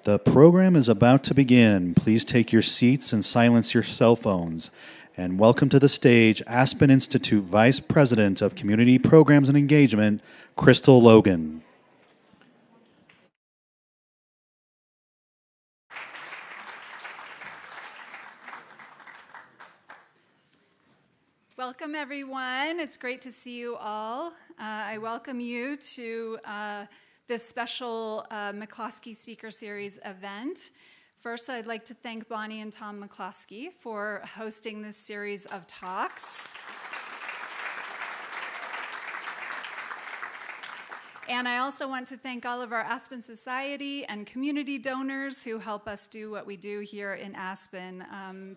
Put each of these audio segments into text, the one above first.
The program is about to begin. Please take your seats and silence your cell phones. And welcome to the stage, Aspen Institute Vice President of Community Programs and Engagement, Crystal Logan. Welcome, everyone. It's great to see you all. I welcome you to this special McCloskey Speaker Series event. First, I'd like to thank Bonnie and Tom McCloskey for hosting this series of talks. And I also want to thank all of our Aspen Society and community donors who help us do what we do here in Aspen.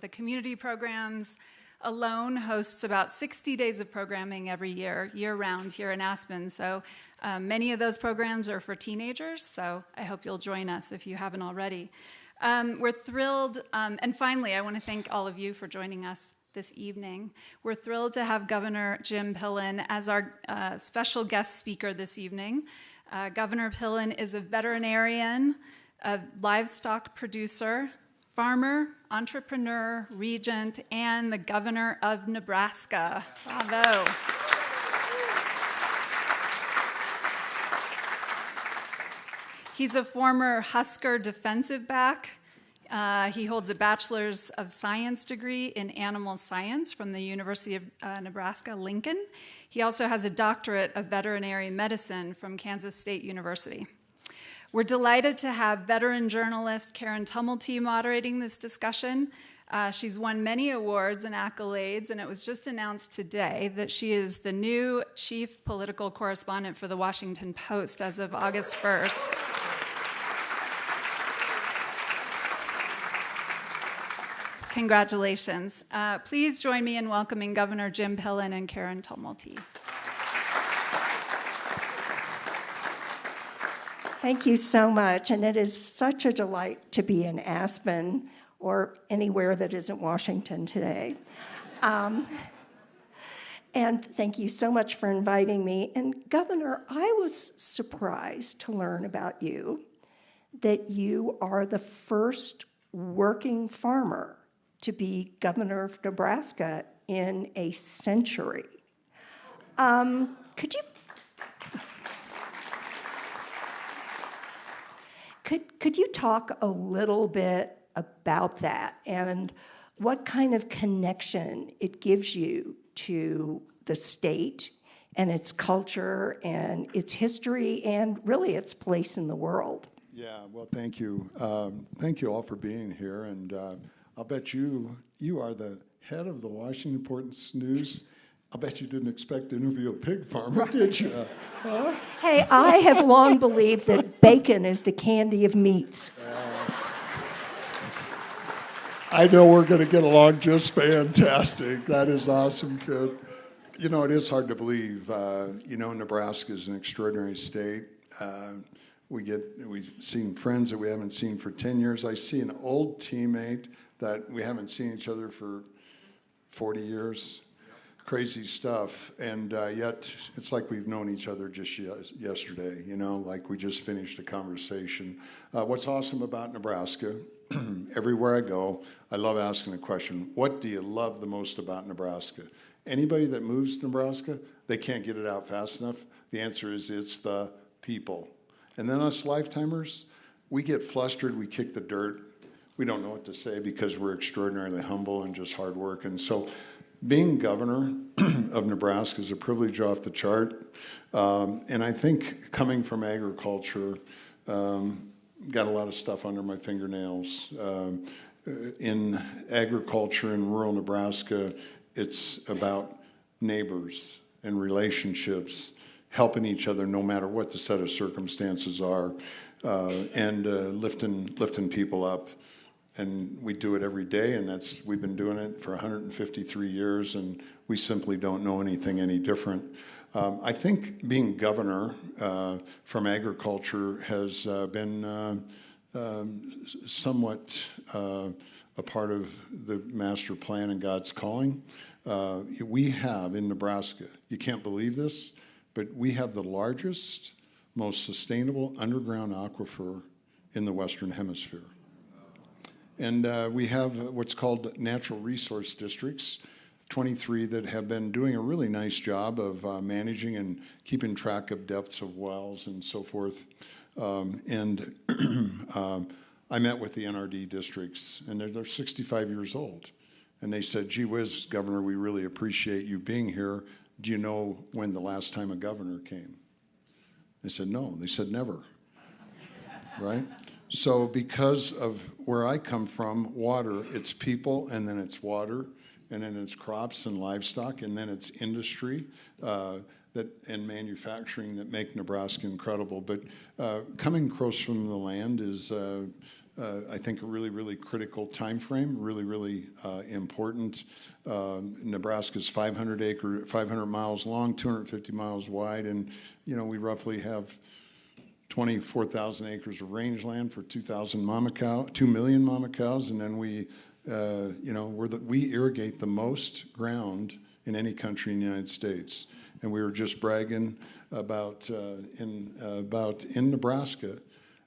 The community programs alone hosts about 60 days of programming every year, year-round here in Aspen. So many of those programs are for teenagers, so I hope you'll join us if you haven't already. We're thrilled, and finally, I want to thank all of you for joining us this evening. We're thrilled to have Governor Jim Pillen as our special guest speaker this evening. Governor Pillen is a veterinarian, a livestock producer, farmer, entrepreneur, regent, and the governor of Nebraska. Bravo. He's a former Husker defensive back. He holds a Bachelor's of Science degree in Animal Science from the University of Nebraska, Lincoln. He also has a doctorate of veterinary medicine from Kansas State University. We're delighted to have veteran journalist Karen Tumulty moderating this discussion. She's won many awards and accolades, and it was just announced today that she is the new chief political correspondent for the Washington Post as of August 1st. Congratulations. Please join me in welcoming Governor Jim Pillen and Karen Tumulty. Thank you so much, and it is such a delight to be in Aspen or anywhere that isn't Washington today. And thank you so much for inviting me. And Governor, I was surprised to learn about you, that you are the first working farmer to be governor of Nebraska in a century. Could you talk a little bit about that and what kind of connection it gives you to the state and its culture and its history and really its place in the world? Yeah, well, thank you. Thank you all for being here. And I'll bet you are the head of the Washington Post-News. I'll bet you didn't expect to interview a pig farmer, did you? Huh? Hey, I have long believed that bacon is the candy of meats. I know we're going to get along just fantastic. That is awesome, kid. You know, it is hard to believe. Nebraska is an extraordinary state. We've seen friends that we haven't seen for 10 years. I see an old teammate that we haven't seen each other for 40 years. Crazy stuff, and yet it's like we've known each other just yesterday, like we just finished a conversation. What's awesome about Nebraska, everywhere I go, I love asking the question, what do you love the most about Nebraska? Anybody that moves to Nebraska, they can't get it out fast enough. The answer is it's the people. And then us lifetimers, we get flustered, we kick the dirt. We don't know what to say because we're extraordinarily humble and just hard work. And so being governor of Nebraska is a privilege off the chart. And I think coming from agriculture, got a lot of stuff under my fingernails. In agriculture in rural Nebraska, it's about neighbors and relationships, helping each other no matter what the set of circumstances are, and lifting people up. And we do it every day, and we've been doing it for 153 years, and we simply don't know anything any different. I think being governor from agriculture has been somewhat a part of the master plan and God's calling. We have in Nebraska, you can't believe this, but we have the largest, most sustainable underground aquifer in the Western Hemisphere. And we have what's called natural resource districts, 23 that have been doing a really nice job of managing and keeping track of depths of wells and so forth. I met with the NRD districts, and they're 65 years old. And they said, gee whiz, Governor, we really appreciate you being here. Do you know when the last time a governor came? They said, no. They said, never. Right? So because of where I come from, water, it's people, and then it's water, and then it's crops and livestock, and then it's industry and manufacturing that make Nebraska incredible. But coming close from the land is, I think, a really, really critical time frame, really, really important. Nebraska's 500 miles long, 250 miles wide, and we roughly have 24,000 acres of rangeland for 2 million mama cows, and then we irrigate the most ground in any country in the United States. And we were just bragging about in Nebraska,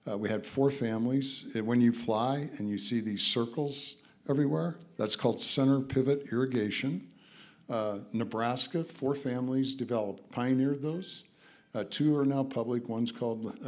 we had 4 families. When you fly and you see these circles everywhere, that's called center pivot irrigation. Nebraska, 4 families pioneered those. 2 are now public. One's called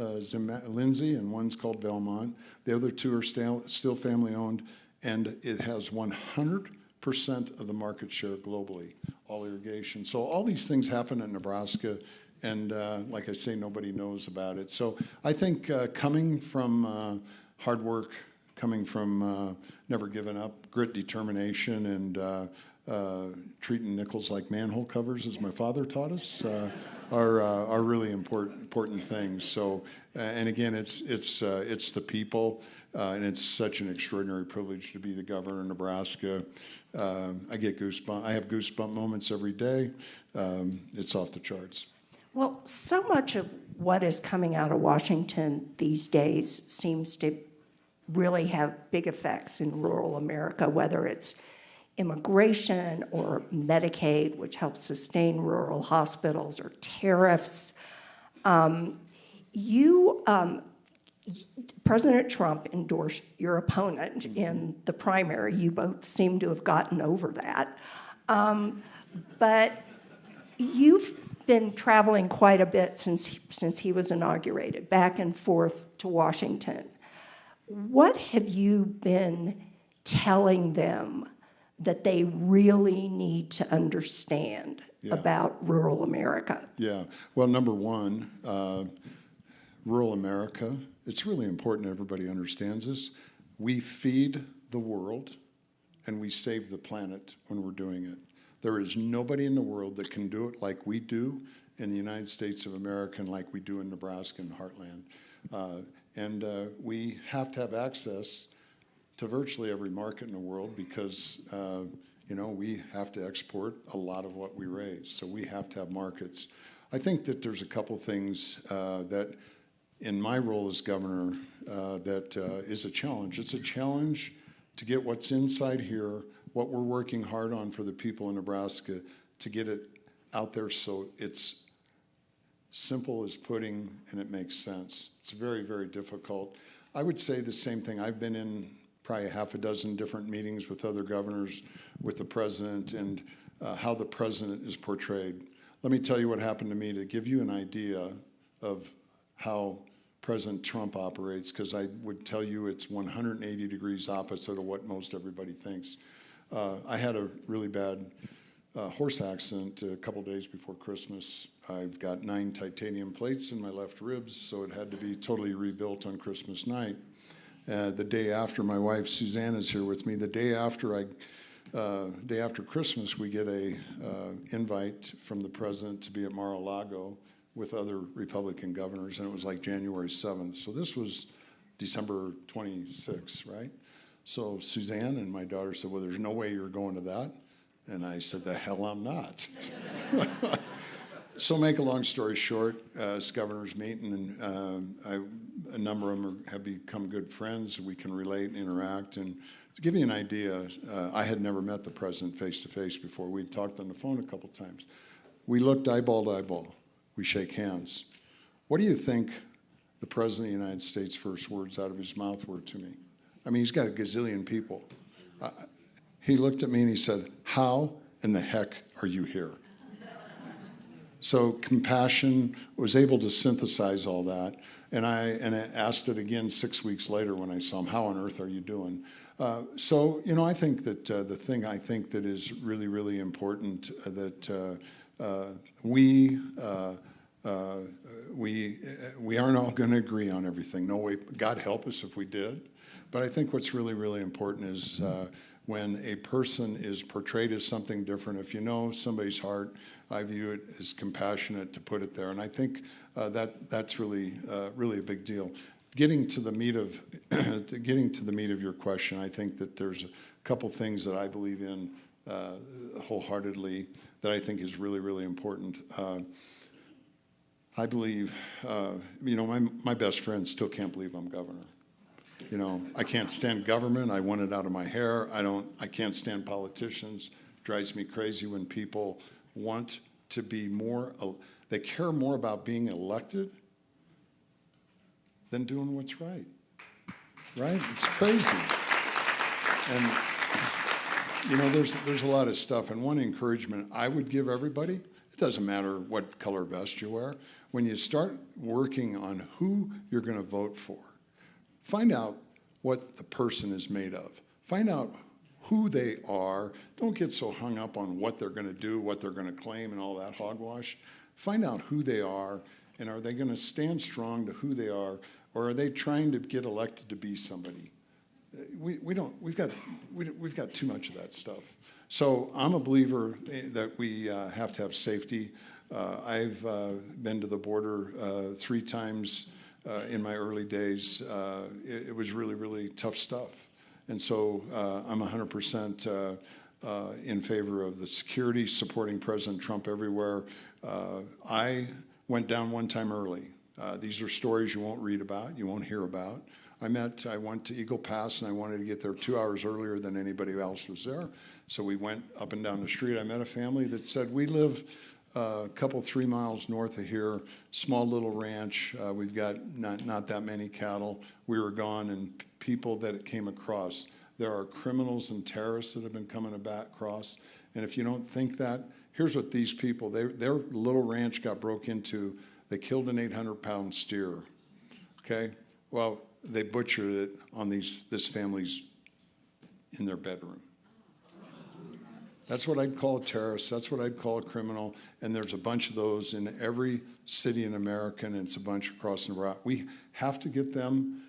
Lindsay and one's called Belmont. The other 2 are still family owned, and it has 100% of the market share globally, all irrigation. So all these things happen in Nebraska, and like I say, nobody knows about it. So I think coming from hard work, coming from never giving up, grit, determination, and treating nickels like manhole covers, as my father taught us, are really important things. So, and again, it's the people, and it's such an extraordinary privilege to be the governor of Nebraska. I get goosebumps. I have goosebump moments every day. It's off the charts. Well, so much of what is coming out of Washington these days seems to really have big effects in rural America, whether it's immigration or Medicaid, which helps sustain rural hospitals, or tariffs. President Trump endorsed your opponent in the primary. You both seem to have gotten over that. But you've been traveling quite a bit since he was inaugurated, back and forth to Washington. What have you been telling them that they really need to understand about rural America? Yeah, well, number one, rural America, it's really important everybody understands this. We feed the world and we save the planet when we're doing it. There is nobody in the world that can do it like we do in the United States of America and like we do in Nebraska and Heartland. And we have to have access to virtually every market in the world because, we have to export a lot of what we raise. So we have to have markets. I think that there's a couple things that in my role as governor that is a challenge. It's a challenge to get what's inside here, what we're working hard on for the people in Nebraska, to get it out there so it's simple as pudding and it makes sense. It's very, very difficult. I would say the same thing. I've been in probably 6 different meetings with other governors, with the president, and how the president is portrayed. Let me tell you what happened to me to give you an idea of how President Trump operates, because I would tell you it's 180 degrees opposite of what most everybody thinks. I had a really bad horse accident a couple days before Christmas. I've got 9 titanium plates in my left ribs, so it had to be totally rebuilt on Christmas night. The day after, my wife Suzanne is here with me. The day after Christmas, we get a invite from the president to be at Mar-a-Lago with other Republican governors, and it was like January 7th. So this was December 26th, right? So Suzanne and my daughter said, well, there's no way you're going to that. And I said, the hell I'm not. So make a long story short, as governors meet, and a number of them have become good friends. We can relate and interact. And to give you an idea, I had never met the president face-to-face before. We'd talked on the phone a couple times. We looked eyeball to eyeball. We shake hands. What do you think the President of the United States' first words out of his mouth were to me. I mean, he's got a gazillion people. He looked at me and he said, "How in the heck are you here?" So compassion, was able to synthesize all that. And I asked it again 6 weeks later when I saw him, "How on earth are you doing?" So, you know, I think that the thing I think that is really, really important that we aren't all going to agree on everything. No way, God help us if we did. But I think what's really, really important is when a person is portrayed as something different, if you know somebody's heart, I view it as compassionate to put it there. And I think that's really, really a big deal. Getting to the meat of your question, I think that there's a couple things that I believe in wholeheartedly that I think is really, really important. I believe, you know, my best friend still can't believe I'm governor. You know, I can't stand government. I want it out of my hair. I can't stand politicians. Drives me crazy when people want to be more, they care more about being elected than doing what's right. Right? It's crazy. And, you know, there's a lot of stuff. And one encouragement I would give everybody, it doesn't matter what color vest you wear, when you start working on who you're going to vote for, find out what the person is made of. Find out who they are. Don't get so hung up on what they're going to do, what they're going to claim, and all that hogwash. Find out who they are, and are they going to stand strong to who they are, or are they trying to get elected to be somebody? We've got too much of that stuff. So I'm a believer that we have to have safety. I've been to the border 3 times in my early days. It was really, really tough stuff. And so I'm 100% in favor of the security, supporting President Trump everywhere. I went down one time early. These are stories you won't read about, you won't hear about. I went to Eagle Pass, and I wanted to get there 2 hours earlier than anybody else was there. So we went up and down the street. I met a family that said, "We live a couple, 3 miles north of here, small little ranch. We've got not that many cattle." We were gone, and people that it came across, there are criminals and terrorists that have been coming across. And if you don't think that, here's what these people, their little ranch got broke into. They killed an 800-pound steer, okay? Well, they butchered it on this family's in their bedroom. That's what I'd call a terrorist. That's what I'd call a criminal. And there's a bunch of those in every city in America, and it's a bunch across Nebraska. We have to get them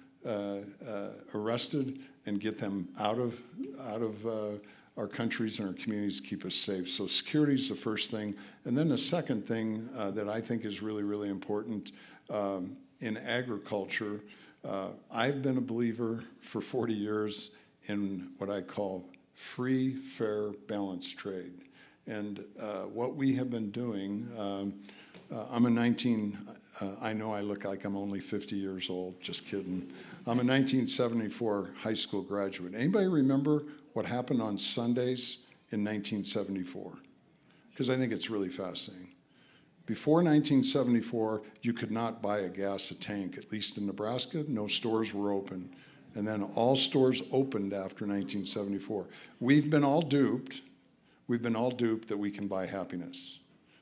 arrested and get them out of our countries and our communities, keep us safe. So security is the first thing. And then the second thing that I think is really, really important in agriculture, I've been a believer for 40 years in what I call free, fair, balanced trade. And what we have been doing, I know I look like I'm only 50 years old, just kidding. I'm a 1974 high school graduate. Anybody remember what happened on Sundays in 1974? Because I think it's really fascinating. Before 1974, you could not buy a tank, at least in Nebraska. No stores were open. And then all stores opened after 1974. We've been all duped. We've been all duped that we can buy happiness.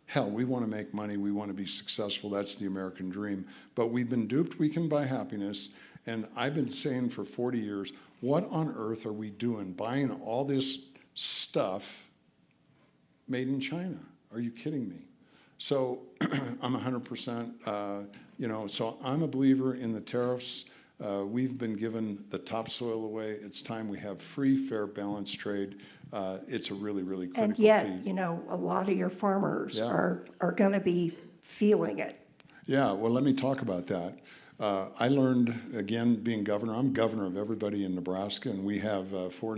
Hell, we want to make money. We want to be successful. That's the American dream. But we've been duped we can buy happiness. And I've been saying for 40 years, what on earth are we doing buying all this stuff made in China? Are you kidding me? So I'm 100%, so I'm a believer in the tariffs. We've been given the topsoil away. It's time we have free, fair, balanced trade. It's a really, really critical And yet, key. a lot of your farmers are going to be feeling it. Yeah, well, let me talk about that. I learned, again, being governor, I'm governor of everybody in Nebraska, and we have four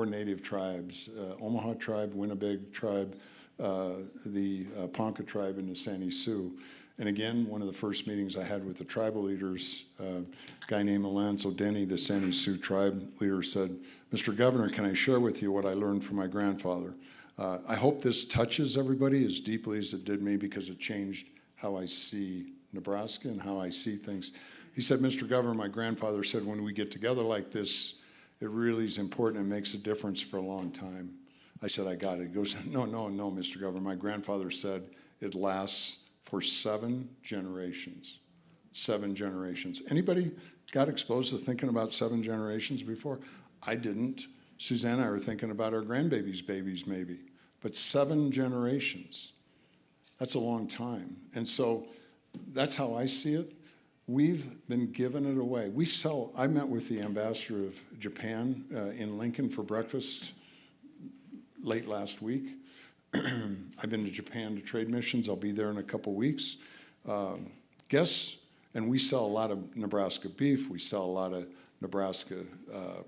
native tribes, Omaha tribe, Winnipeg tribe, the Ponca tribe, and the Sani Sioux. And again, one of the first meetings I had with the tribal leaders, a guy named Alonzo Denny, the Sani Sioux tribe leader, said, "Mr. Governor, can I share with you what I learned from my grandfather? I hope this touches everybody as deeply as it did me, because it changed how I see Nebraska and how I see things. He said, Mr. Governor, my grandfather said when we get together like this, it really is important and makes a difference for a long time. I said, I got it. He goes, no, Mr. Governor. My grandfather said it lasts for 7 generations. 7 generations. Anybody got exposed to thinking about 7 generations before? I didn't. Suzanne and I were thinking about our grandbabies' babies maybe. But 7 generations, that's a long time. And so that's how I see it. We've been giving it away. I met with the ambassador of Japan in Lincoln for breakfast late last week. I've been to Japan to trade missions. I'll be there in a couple weeks. And we sell a lot of Nebraska beef. We sell a lot of Nebraska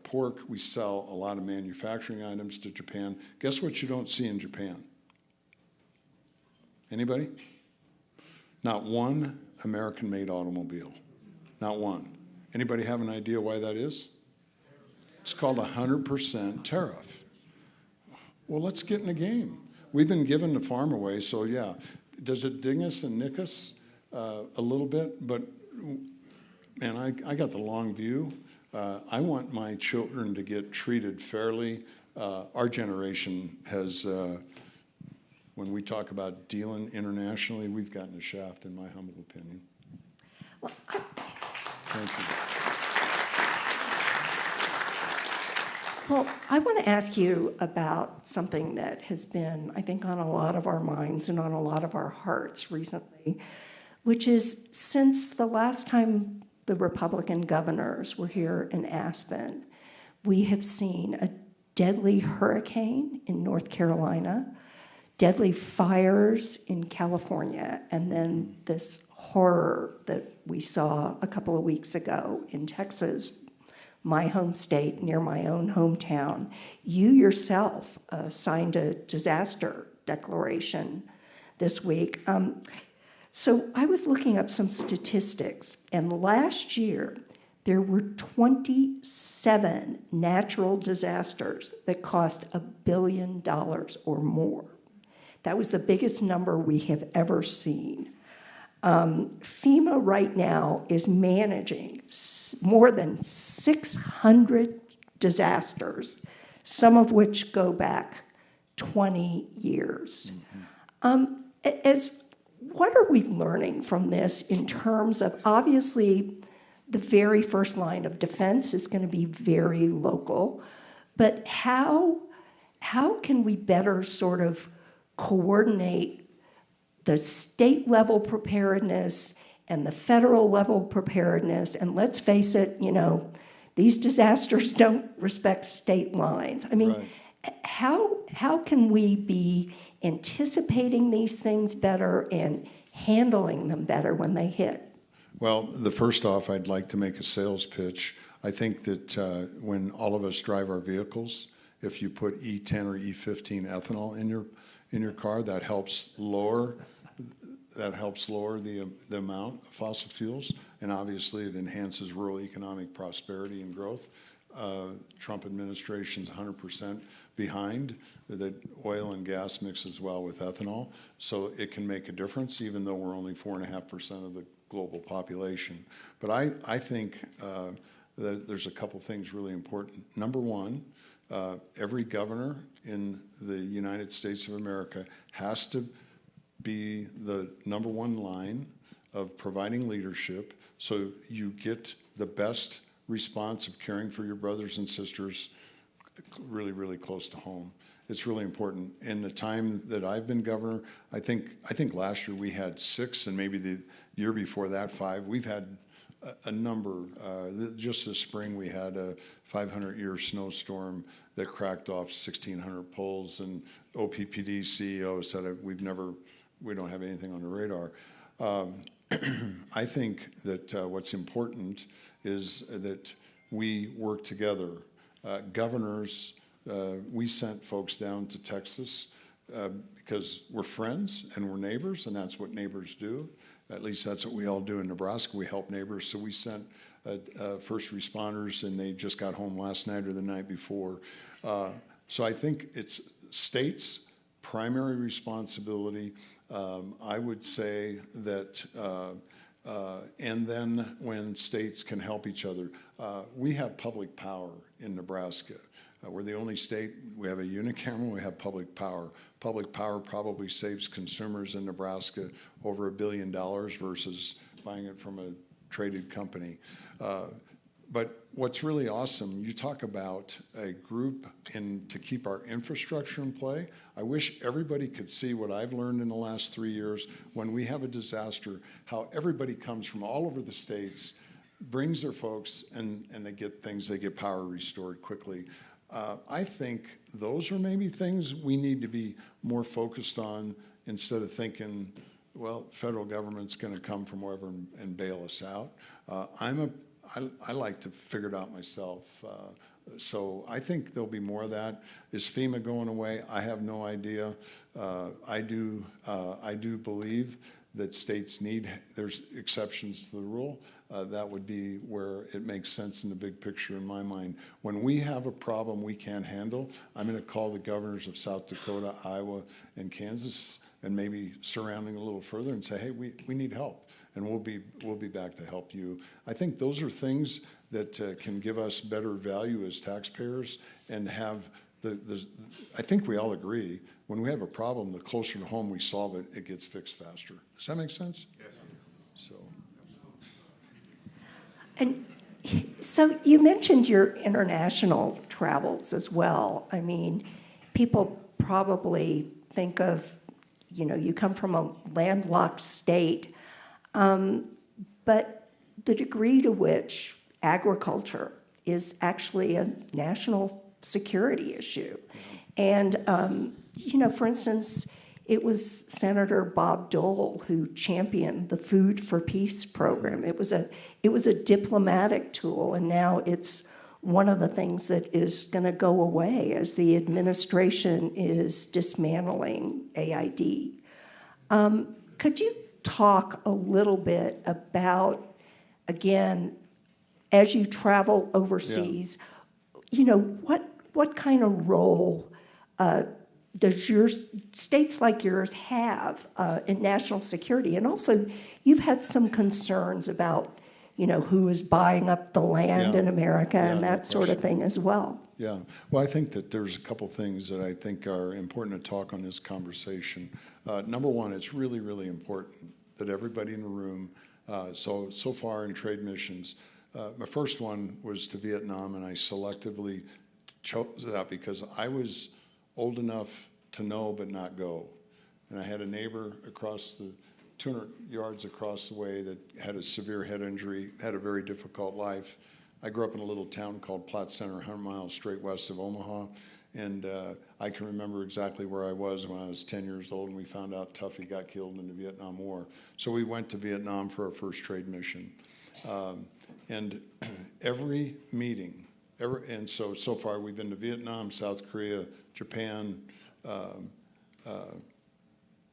pork. We sell a lot of manufacturing items to Japan. Guess what you don't see in Japan? Anybody? Not one American-made automobile. Not one. Anybody have an idea why that is? It's called 100% tariff. Well, let's get in the game. We've been giving the farm away, so yeah. Does it ding us and nick us a little bit? But, man, I got the long view. I want my children to get treated fairly. Our generation has, when we talk about dealing internationally, we've gotten a shaft, in my humble opinion. Well, Thank you. Well, I want to ask you about something that has been, I think, on a lot of our minds and on a lot of our hearts recently, which is since the last time the Republican governors were here in Aspen, we have seen a deadly hurricane in North Carolina, deadly fires in California, and then this horror that we saw a couple of weeks ago in Texas, my home state, near my own hometown. You yourself signed a disaster declaration this week. So I was looking up some statistics, and last year there were 27 natural disasters that cost $1 billion or more. That was the biggest number we have ever seen. FEMA right now is managing more than 600 disasters, some of which go back 20 years. What are we learning from this in terms of, obviously, the very first line of defense is going to be very local, but how can we better sort of coordinate the state level preparedness and the federal level preparedness? And let's face it, these disasters don't respect state lines. I mean, right. How can we be anticipating these things better and handling them better when they hit? Well, the first off, I'd like to make a sales pitch. I think that when all of us drive our vehicles, if you put E10 or E15 ethanol in your car, that helps lower the amount of fossil fuels, and obviously it enhances rural economic prosperity and growth. Trump administration's 100% behind that oil and gas mixes well with ethanol, so it can make a difference, even though we're only 4.5% of the global population. But I think that there's a couple things really important. Number one, every governor in the United States of America has to be the number one line of providing leadership so you get the best response of caring for your brothers and sisters really, really close to home. It's really important. In the time that I've been governor, I think last year we had 6, and maybe the year before that 5. We've had a number. Just this spring we had a 500-year snowstorm that cracked off 1,600 poles, and OPPD CEO said we don't have anything on the radar. I think that what's important is that we work together. Governors, we sent folks down to Texas because we're friends and we're neighbors, and that's what neighbors do. At least that's what we all do in Nebraska. We help neighbors. So we sent first responders, and they just got home last night or the night before. So I think it's states' primary responsibility. I would say that And then when states can help each other. We have public power in Nebraska. We're the only state, we have a unicameral, we have public power. Public power probably saves consumers in Nebraska over $1 billion versus buying it from a traded company. But what's really awesome, you talk about a group to keep our infrastructure in play. I wish everybody could see what I've learned in the last 3 years. When we have a disaster, how everybody comes from all over the states, brings their folks, and they get things, they get power restored quickly. I think those are maybe things we need to be more focused on instead of thinking, well, federal government's going to come from wherever and bail us out. I like to figure it out myself. So I think there'll be more of that. Is FEMA going away? I have no idea. I do believe that states there's exceptions to the rule. That would be where it makes sense in the big picture in my mind. When we have a problem we can't handle, I'm going to call the governors of South Dakota, Iowa, and Kansas, and maybe surrounding a little further, and say, hey, we need help, and we'll be back to help you. I think those are things that can give us better value as taxpayers and have I think we all agree, when we have a problem, the closer to home we solve it, it gets fixed faster. Does that make sense? Yes. So. And so you mentioned your international travels as well. I mean, people probably think of, you come from a landlocked state, but the degree to which agriculture is actually a national security issue. And, for instance, it was Senator Bob Dole who championed the Food for Peace program. It was a diplomatic tool, and now it's one of the things that is going to go away as the administration is dismantling AID. Could you talk a little bit about, again, as you travel overseas, what kind of role does states like yours have in national security? And also, you've had some concerns about, who is buying up the land in America and that sort of thing as well. Yeah, well, I think that there's a couple things that I think are important to talk on this conversation. Number one, it's really, really important that everybody in the room, so far in trade missions, my first one was to Vietnam, and I selectively chose that because I was old enough to know but not go. And I had a neighbor across the 200 yards across the way that had a severe head injury, had a very difficult life. I grew up in a little town called Platte Center, 100 miles straight west of Omaha, and I can remember exactly where I was when I was 10 years old, and we found out Tuffy got killed in the Vietnam War. So we went to Vietnam for our first trade mission. And every meeting, and so far we've been to Vietnam, South Korea, Japan,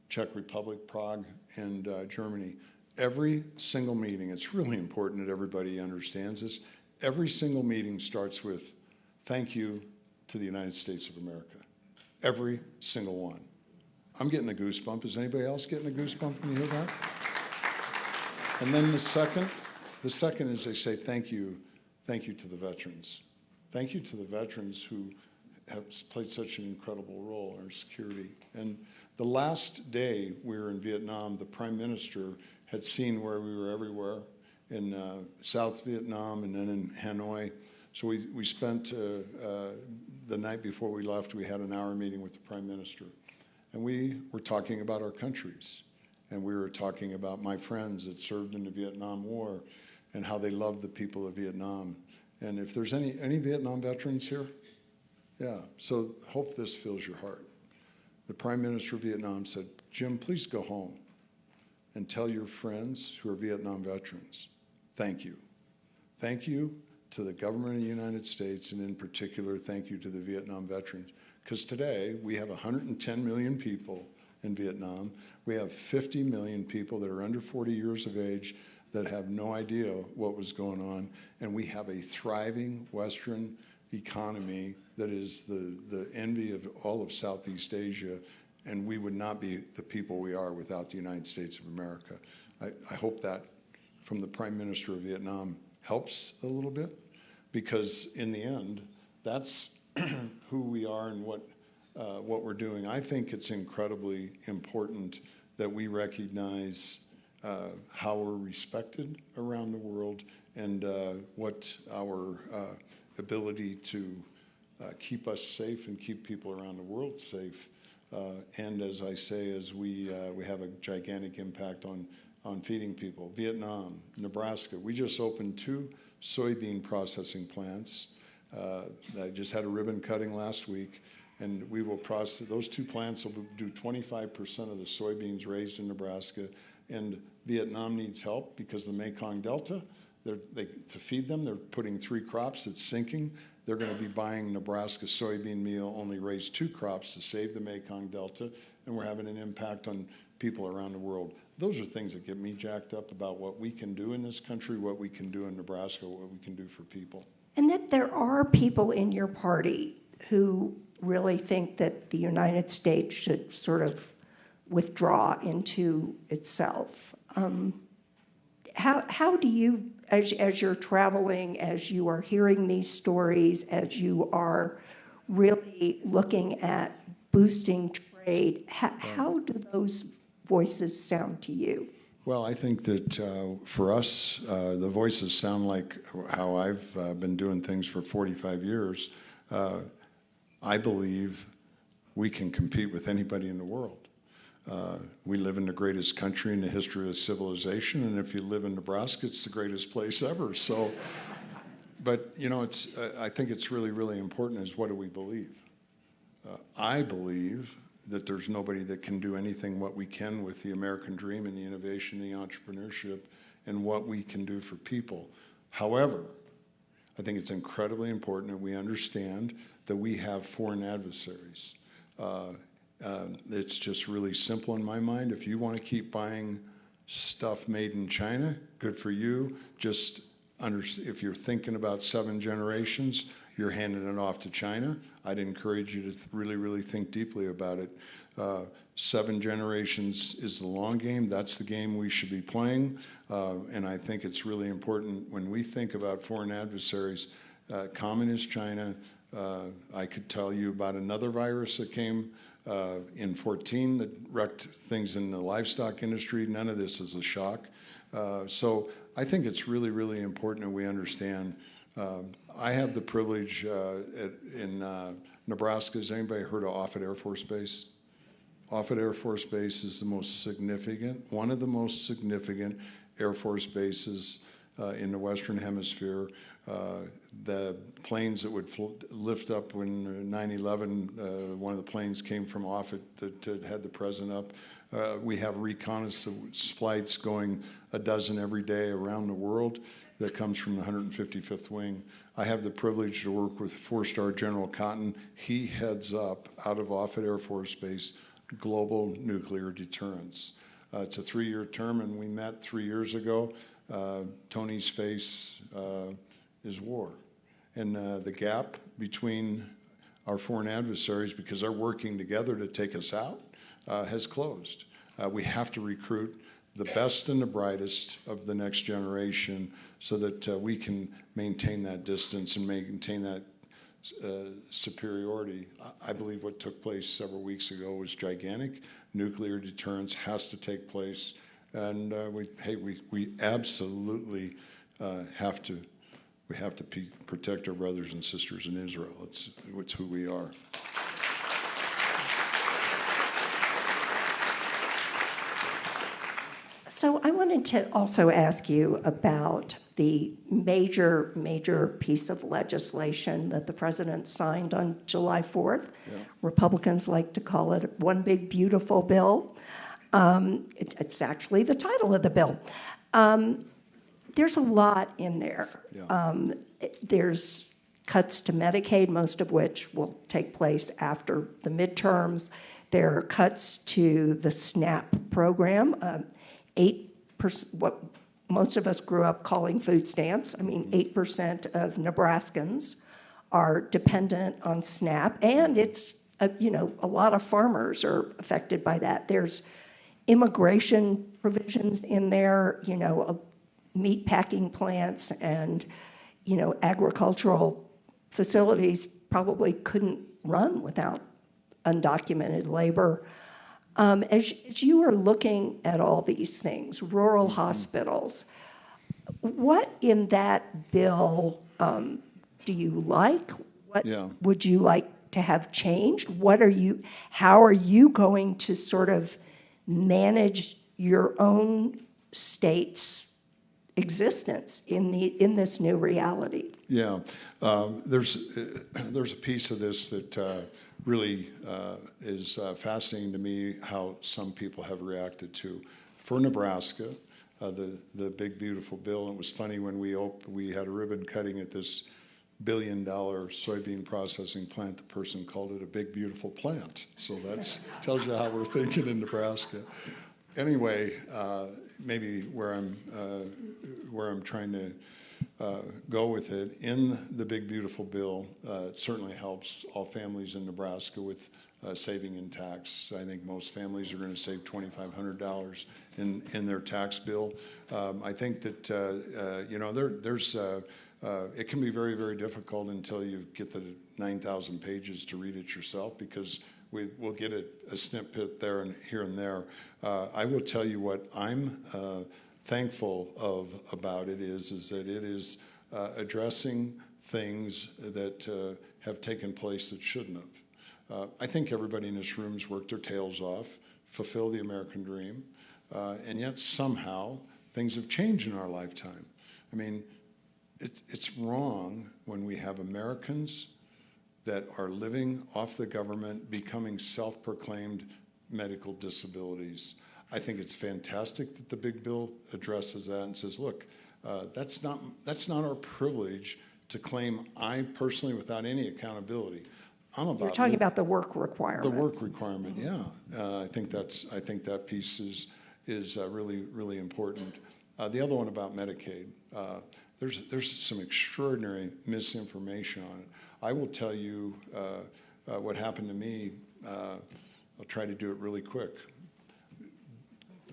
Czech Republic, Prague, and Germany. Every single meeting, it's really important that everybody understands this, every single meeting starts with, thank you to the United States of America. Every single one. I'm getting a goosebump. Is anybody else getting a goosebump when you hear that? And then the second is they say thank you to the veterans. Thank you to the veterans who have played such an incredible role in our security. And the last day we were in Vietnam, the Prime Minister had seen where we were everywhere in South Vietnam and then in Hanoi. So we spent the night before we left, we had an hour meeting with the Prime Minister. And we were talking about our countries. And we were talking about my friends that served in the Vietnam War and how they loved the people of Vietnam. And if there's any Vietnam veterans here, yeah, so hope this fills your heart. The Prime Minister of Vietnam said, Jim, please go home and tell your friends who are Vietnam veterans, thank you. Thank you to the government of the United States, and in particular, thank you to the Vietnam veterans. Because today, we have 110 million people in Vietnam. We have 50 million people that are under 40 years of age that have no idea what was going on. And we have a thriving Western economy that is the envy of all of Southeast Asia, and we would not be the people we are without the United States of America. I hope that from the Prime Minister of Vietnam helps a little bit, because in the end, that's who we are and what we're doing. I think it's incredibly important that we recognize how we're respected around the world and what our ability to keep us safe and keep people around the world safe. And as I say, as we have a gigantic impact on feeding people. Vietnam, Nebraska, we just opened 2 soybean processing plants. I just had a ribbon cutting last week, and we will process, those 2 plants will do 25% of the soybeans raised in Nebraska. And Vietnam needs help because the Mekong Delta, to feed them, they're putting 3 crops, it's sinking. They're going to be buying Nebraska soybean meal, only raise 2 crops to save the Mekong Delta, and we're having an impact on people around the world. Those are things that get me jacked up about what we can do in this country, what we can do in Nebraska, what we can do for people. And that there are people in your party who really think that the United States should sort of withdraw into itself. How do you, as you're traveling, as you are hearing these stories, as you are really looking at boosting trade, how do those voices sound to you? Well, I think that for us, the voices sound like how I've been doing things for 45 years. I believe we can compete with anybody in the world. We live in the greatest country in the history of civilization, and if you live in Nebraska, it's the greatest place ever. So, but you know, I think it's really, really important is what do we believe? I believe that there's nobody that can do anything what we can with the American dream and the innovation, the entrepreneurship, and what we can do for people. However, I think it's incredibly important that we understand that we have foreign adversaries. It's just really simple in my mind. If you want to keep buying stuff made in China, good for you. Just if you're thinking about 7 generations, you're handing it off to China. I'd encourage you to really, really think deeply about it. 7 generations is the long game. That's the game we should be playing. And I think it's really important when we think about foreign adversaries, communist China. I could tell you about another virus that came in 14 that wrecked things in the livestock industry. None of this is a shock. So I think it's really, really important that we understand. I have the privilege in Nebraska. Has anybody heard of Offutt Air Force Base? Offutt Air Force Base is the most significant, one of the most significant Air Force bases in the Western Hemisphere. The planes that would lift up when 9/11, one of the planes came from Offutt that had the president up. We have reconnaissance flights going a dozen every day around the world that comes from the 155th Wing. I have the privilege to work with 4-star General Cotton. He heads up, out of Offutt Air Force Base, global nuclear deterrence. It's a 3-year term, and we met 3 years ago. Tony's face is war. And the gap between our foreign adversaries, because they're working together to take us out, has closed. We have to recruit the best and the brightest of the next generation so that we can maintain that distance and maintain that superiority. I believe what took place several weeks ago was gigantic. Nuclear deterrence has to take place, and we absolutely have to protect our brothers and sisters in Israel. It's who we are. So I wanted to also ask you about the major piece of legislation that the president signed on July 4th. Yeah. Republicans like to call it one big beautiful bill. It's actually the title of the bill. There's a lot in there. Yeah. There's cuts to Medicaid, most of which will take place after the midterms. There are cuts to the SNAP program. 8%, what most of us grew up calling food stamps. I mean, 8% of Nebraskans are dependent on SNAP, and it's a lot of farmers are affected by that. There's immigration provisions in there, meat packing plants and, agricultural facilities probably couldn't run without undocumented labor. As you are looking at all these things, rural hospitals, what in that bill do you like? What would you like to have changed? How are you going to sort of manage your own state's existence in this new reality? Yeah, there's a piece of this that really is fascinating to me, how some people have reacted to. For Nebraska, the big beautiful bill. It was funny when we had a ribbon cutting at this $1 billion soybean processing plant. The person called it a big beautiful plant. So that tells you how we're thinking in Nebraska. Anyway, maybe where I'm trying to go with it, in the big beautiful bill, it certainly helps all families in Nebraska with saving in tax. I think most families are going to save $2,500 in their tax bill. I think that there's it can be very, very difficult until you get the 9,000 pages to read it yourself, because we'll get a snippet there and here and there. I will tell you what I'm thankful about it is that it is addressing things that have taken place that shouldn't have. I think everybody in this room's worked their tails off, fulfill the American dream, and yet somehow things have changed in our lifetime. I mean, it's wrong when we have Americans that are living off the government, becoming self-proclaimed medical disabilities. I think it's fantastic that the big bill addresses that and says, look, that's not our privilege to claim I personally, without any accountability. You're talking about the work requirement. The work requirement, yeah. I think that piece is really, really important. The other one about Medicaid, there's some extraordinary misinformation on it. I will tell you what happened to me. I'll try to do it really quick.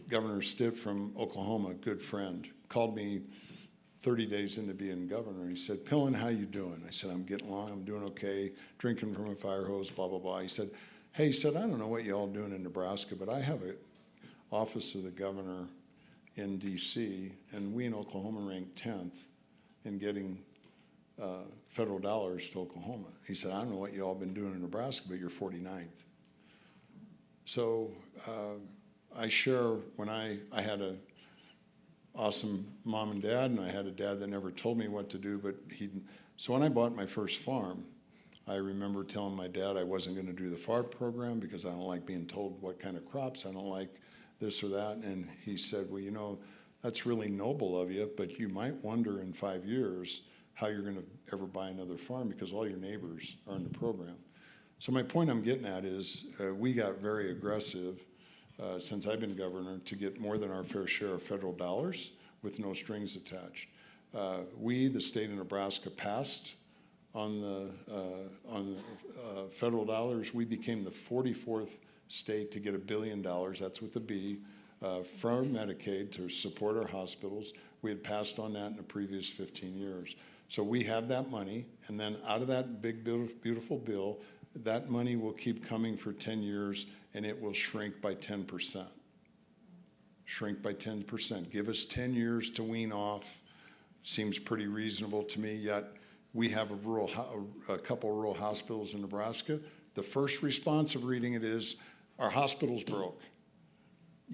Governor Stitt from Oklahoma, good friend, called me 30 days into being governor. He said, Pillen, how you doing? I said, I'm getting along, I'm doing okay, drinking from a fire hose, blah, blah, blah. He said, I don't know what you all doing in Nebraska, but I have an office of the governor in D.C., and we in Oklahoma ranked 10th in getting federal dollars to Oklahoma. He said, I don't know what you all been doing in Nebraska, but you're 49th. So I share, when I had a awesome mom and dad, and I had a dad that never told me what to do, so when I bought my first farm, I remember telling my dad I wasn't going to do the farm program because I don't like being told what kind of crops, I don't like this or that, and he said, well, that's really noble of you, but you might wonder in 5 years how you're going to ever buy another farm because all your neighbors are in the program. So my point I'm getting at is we got very aggressive since I've been governor to get more than our fair share of federal dollars with no strings attached. We, the state of Nebraska, passed on the federal dollars. We became the 44th state to get $1 billion, that's with a B, from Medicaid to support our hospitals. We had passed on that in the previous 15 years. So we have that money, and then out of that big, beautiful bill, that money will keep coming for 10 years, and it will shrink by 10%. Shrink by 10%. Give us 10 years to wean off. Seems pretty reasonable to me, yet we have a couple rural hospitals in Nebraska. The first response of reading it is, our hospital's broke.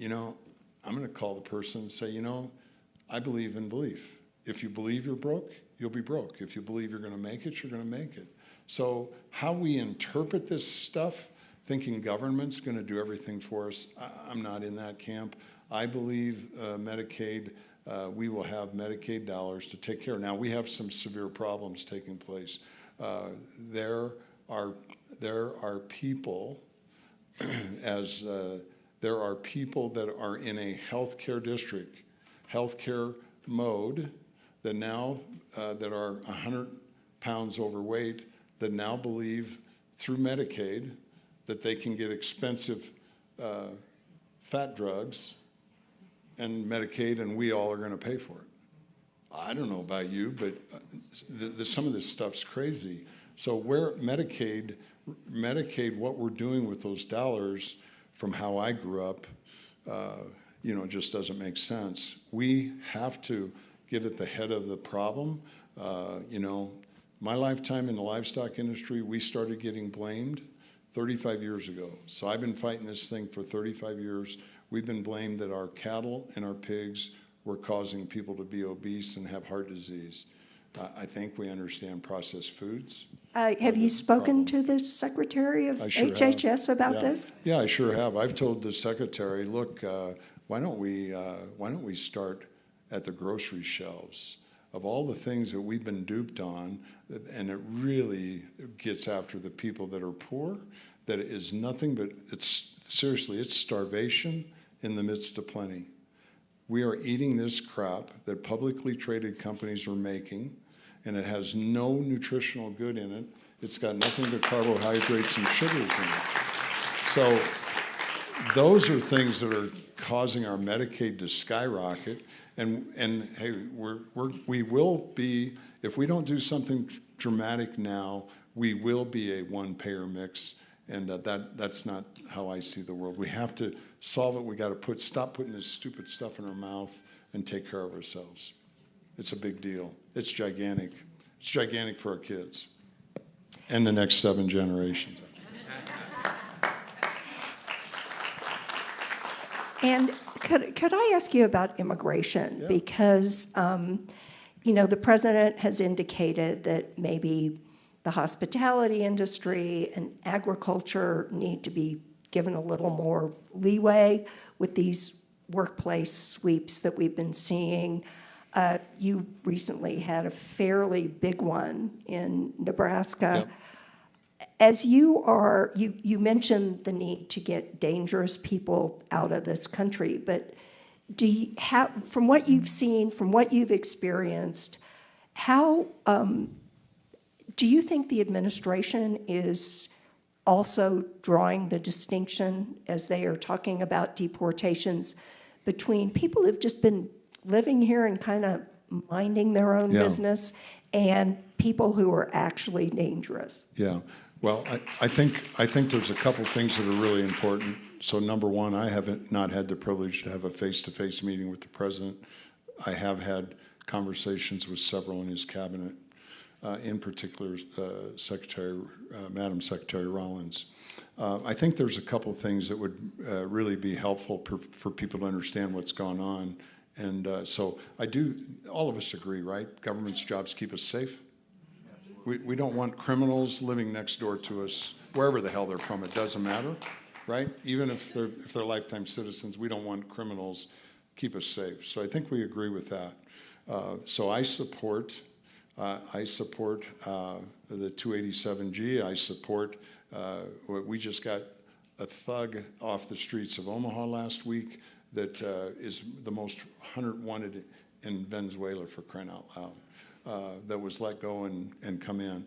I'm going to call the person and say, I believe in belief. If you believe you're broke, you'll be broke. If you believe you're going to make it, you're going to make it. So how we interpret this stuff, thinking government's going to do everything for us, I'm not in that camp. I believe Medicaid, we will have Medicaid dollars to take care of. Now, we have some severe problems taking place. There are people, there are people that are in a healthcare district, healthcare mode, that now that are 100 pounds overweight, that now believe through Medicaid that they can get expensive fat drugs and Medicaid, and we all are going to pay for it. I don't know about you, but some of this stuff's crazy. So where Medicaid, what we're doing with those dollars from how I grew up, just doesn't make sense. We have to get at the head of the problem. My lifetime in the livestock industry, we started getting blamed 35 years ago. So I've been fighting this thing for 35 years. We've been blamed that our cattle and our pigs were causing people to be obese and have heart disease. I think we understand processed foods. Have you spoken to the Secretary of HHS about this? Yeah, I sure have. I've told the Secretary, look, why don't we start at the grocery shelves? Of all the things that we've been duped on, and it really gets after the people that are poor, that it is nothing but, it's starvation in the midst of plenty. We are eating this crap that publicly traded companies are making, and it has no nutritional good in it. It's got nothing but carbohydrates and sugars in it. So those are things that are causing our Medicaid to skyrocket. And hey, we will be, if we don't do something dramatic now, we will be a one-payer mix, and that's not how I see the world. We have to solve it. We got to stop putting this stupid stuff in our mouth and take care of ourselves. It's a big deal. It's gigantic. It's gigantic for our kids and the next 7 generations. And could I ask you about immigration? Yeah. Because, the president has indicated that maybe the hospitality industry and agriculture need to be given a little more leeway with these workplace sweeps that we've been seeing. You recently had a fairly big one in Nebraska. Yep. As you mentioned the need to get dangerous people out of this country, but from what you've seen, from what you've experienced, how do you think the administration is also drawing the distinction as they are talking about deportations between people who've just been living here and kind of minding their own business and people who are actually dangerous? Yeah. Well, I think there's a couple things that are really important. So number one, I haven't not had the privilege to have a face-to-face meeting with the president. I have had conversations with several in his cabinet, in particular Madam Secretary Rollins. I think there's a couple things that would really be helpful for people to understand what's going on. And so all of us agree, right? Government's jobs keep us safe. We don't want criminals living next door to us, wherever the hell they're from, it doesn't matter, right? Even if they're lifetime citizens, we don't want criminals keep us safe. So I think we agree with that. So I support the 287G. I support, we just got a thug off the streets of Omaha last week that is the most wanted in Venezuela, for crying out loud. That was let go and come in.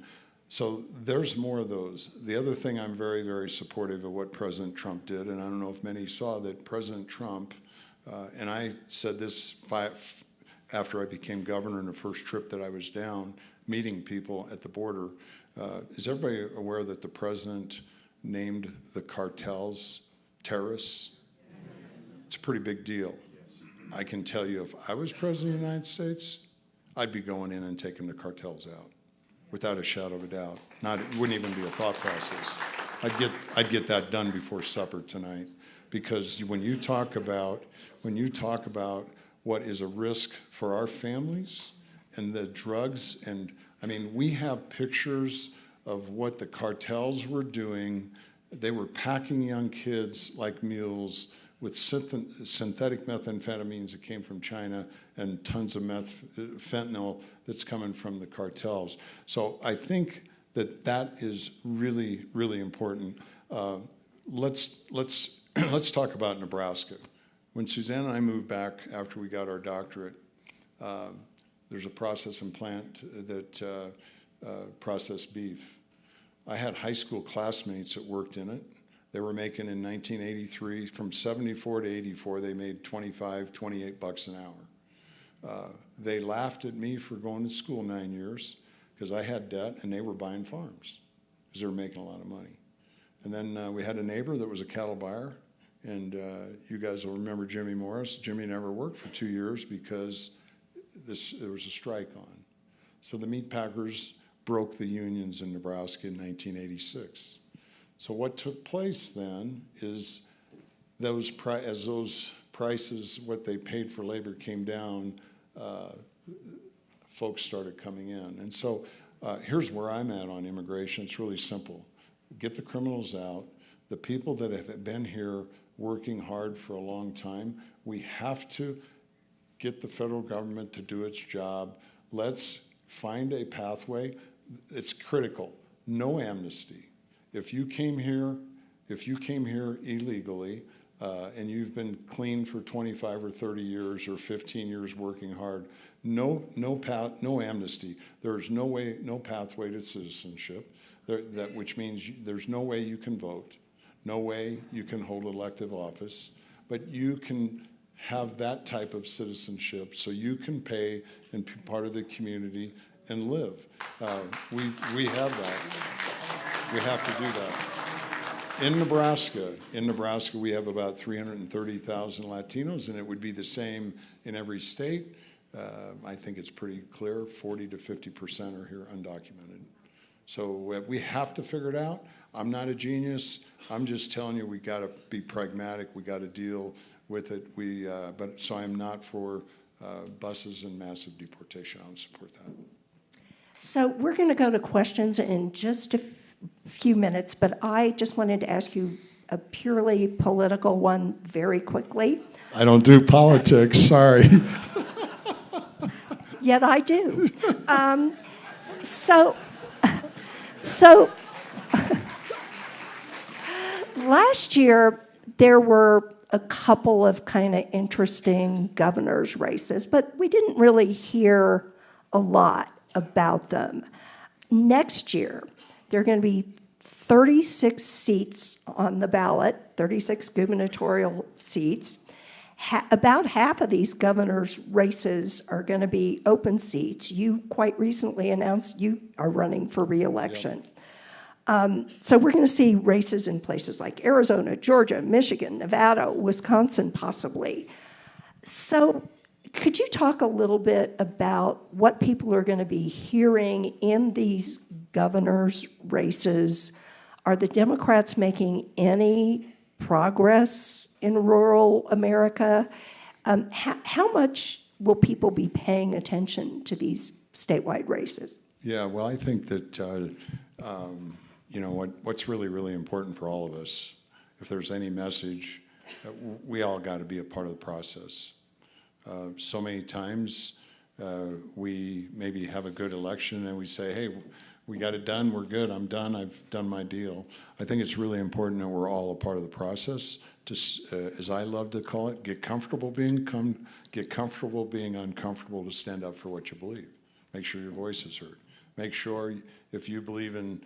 So there's more of those. The other thing, I'm very, very supportive of what President Trump did, and I don't know if many saw that President Trump, and I said this after I became governor in the first trip that I was down, meeting people at the border. Is everybody aware that the president named the cartels terrorists? It's a pretty big deal. I can tell you, if I was president of the United States, I'd be going in and taking the cartels out, without a shadow of a doubt. It wouldn't even be a thought process. I'd get that done before supper tonight, because when you talk about what is a risk for our families and the drugs, and I mean, we have pictures of what the cartels were doing. They were packing young kids like mules with synthetic methamphetamines that came from China and tons of fentanyl that's coming from the cartels. So I think that is really, really important. Let's talk about Nebraska. When Suzanne and I moved back after we got our doctorate, there's a processing plant that processed beef. I had high school classmates that worked in it. They were making in 1983, from 74 to 84, they made $25, $28 an They laughed at me for going to school 9 years because I had debt, and they were buying farms because they were making a lot of money. And then we had a neighbor that was a cattle buyer, and you guys will remember Jimmy Morris. Jimmy never worked for 2 years because there was a strike on. So the meat packers broke the unions in Nebraska in 1986. So what took place then is as those prices, what they paid for labor came down, folks started coming in. And so here's where I'm at on immigration. It's really simple. Get the criminals out. The people that have been here working hard for a long time, we have to get the federal government to do its job. Let's find a pathway. It's critical. No amnesty. If you came here illegally, and you've been clean for 25 or 30 years or 15 years working hard, no amnesty. There's no pathway to citizenship, which means there's no way you can vote, no way you can hold elective office, but you can have that type of citizenship so you can pay and be part of the community and live. We have that. We have to do that. In Nebraska, we have about 330,000 Latinos, and it would be the same in every state. I think it's pretty clear, 40 to 50% are here undocumented. So we have to figure it out. I'm not a genius. I'm just telling you we got to be pragmatic. We got to deal with it. So I'm not for buses and massive deportation. I don't support that. So we're going to go to questions in just a few minutes, but I just wanted to ask you a purely political one very quickly. I don't do politics, sorry. Yet I do. So last year there were a couple of kind of interesting governor's races, but we didn't really hear a lot about them. Next year, there are going to be 36 seats on the ballot, 36 gubernatorial seats. About half of these governor's races are going to be open seats. You quite recently announced you are running for re-election. Yep. So we're going to see races in places like Arizona, Georgia, Michigan, Nevada, Wisconsin, possibly. So could you talk a little bit about what people are going to be hearing in these governor's races? Are the Democrats making any progress in rural America? How much will people be paying attention to these statewide races? Yeah, well, I think that what's really, really important for all of us, if there's any message, we all got to be a part of the process. So many times we maybe have a good election and we say, hey, we got it done, we're good, I'm done, I've done my deal. I think it's really important that we're all a part of the process to, as I love to call it, get comfortable being uncomfortable to stand up for what you believe. Make sure your voice is heard. Make sure if you believe in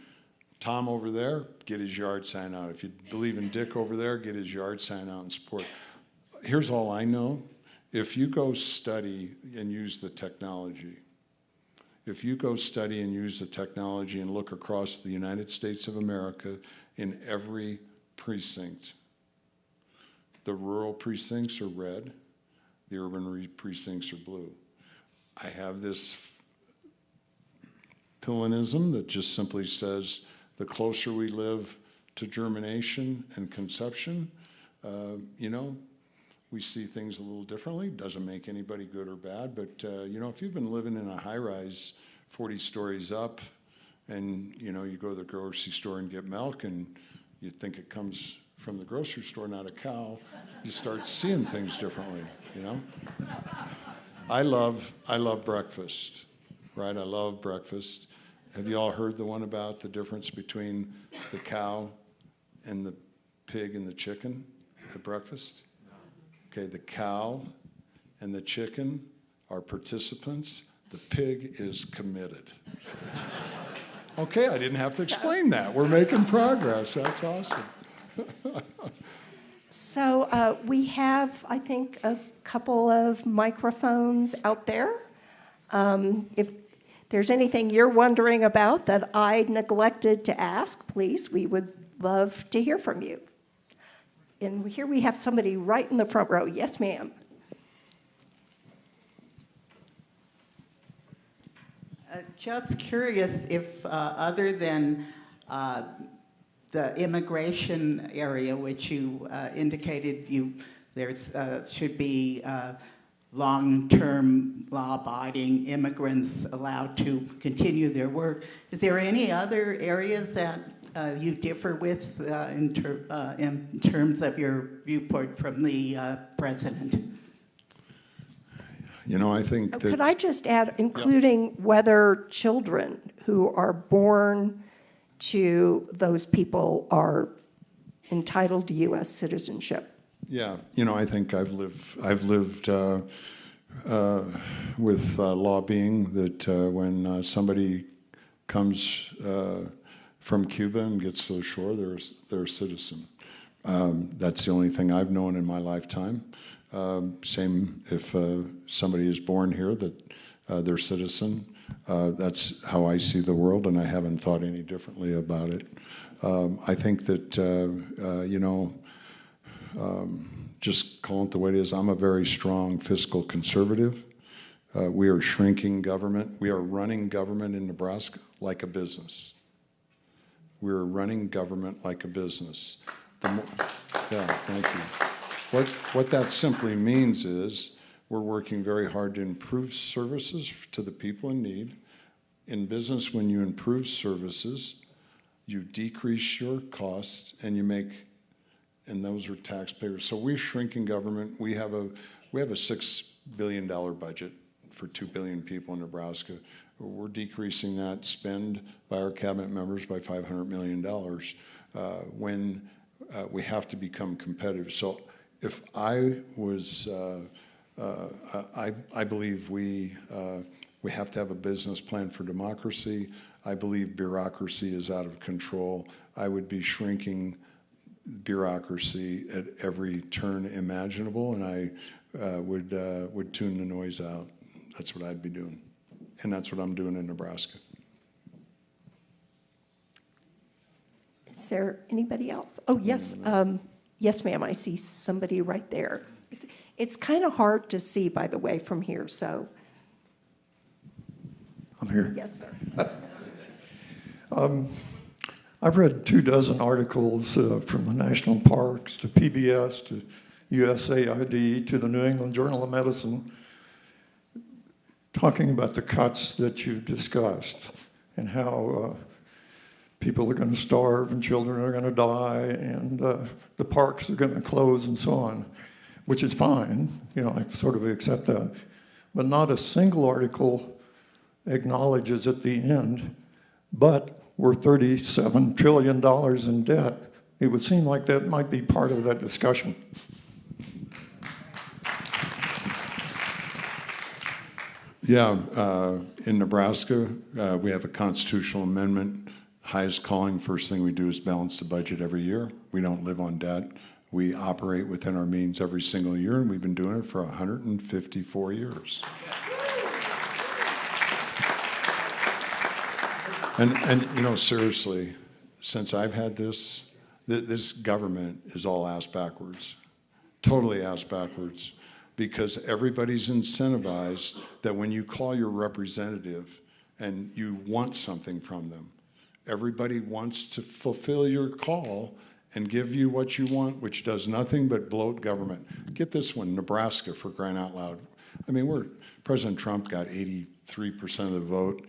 Tom over there, get his yard sign out. If you believe in Dick over there, get his yard sign out and support. Here's all I know. If you go study and use the technology, and look across the United States of America in every precinct, the rural precincts are red, the urban precincts are blue. I have this Pillenism that just simply says the closer we live to germination and conception, we see things a little differently. Doesn't make anybody good or bad, but if you've been living in a high-rise 40 stories up and you go to the grocery store and get milk and you think it comes from the grocery store, not a cow, you start seeing things differently, I love breakfast, right? I love breakfast. Have you all heard the one about the difference between the cow and the pig and the chicken at breakfast? Okay, the cow and the chicken are participants. The pig is committed. Okay, I didn't have to explain that. We're making progress. That's awesome. So we have, I think, a couple of microphones out there. If there's anything you're wondering about that I neglected to ask, please, we would love to hear from you. And here we have somebody right in the front row. Yes, ma'am. Just curious if other than the immigration area, which you indicated there's should be long-term law-abiding immigrants allowed to continue their work. Is there any other areas that you differ with in terms of your viewpoint from the president? You know, I think that... Could I just add, including whether children who are born to those people are entitled to U.S. citizenship? Yeah, you know, I think I've lived with law being that when somebody comes from Cuba and gets to the shore, they're a citizen. That's the only thing I've known in my lifetime. Same if somebody is born here, that they're a citizen. That's how I see the world, and I haven't thought any differently about it. I think that, you know, just calling it the way it is, I'm a very strong fiscal conservative. We are shrinking government. We are running government in Nebraska like a business. We're running government like a business. Yeah, thank you. What that simply means is we're working very hard to improve services to the people in need. In business, when you improve services, you decrease your costs and you make, and those are taxpayers. So we're shrinking government. We have a $6 billion budget for 2 billion people in Nebraska. We're decreasing that spend by our cabinet members by $500 million when we have to become competitive. So if I was, I believe we have to have a business plan for democracy. I believe bureaucracy is out of control. I would be shrinking bureaucracy at every turn imaginable, and I would tune the noise out. That's what I'd be doing, and that's what I'm doing in Nebraska. Is there anybody else? Oh, yes. Yes, ma'am, I see somebody right there. It's kind of hard to see, by the way, from here, so. I'm here. Yes, sir. I've read 24 articles from the national parks to PBS to USAID to the New England Journal of Medicine talking about the cuts that you've discussed and how people are going to starve and children are going to die and the parks are going to close and so on, which is fine. You know, I sort of accept that. But not a single article acknowledges at the end, but we're $37 trillion in debt. It would seem like that might be part of that discussion. Yeah, in Nebraska, we have a constitutional amendment. Highest calling, first thing we do is balance the budget every year. We don't live on debt. We operate within our means every single year, and we've been doing it for 154 years. And you know, seriously, since I've had this government is all ass backwards, totally ass backwards, because everybody's incentivized that when you call your representative and you want something from them, everybody wants to fulfill your call and give you what you want, which does nothing but bloat government. Get this one, Nebraska, for crying out loud. I mean, President Trump got 83% of the vote.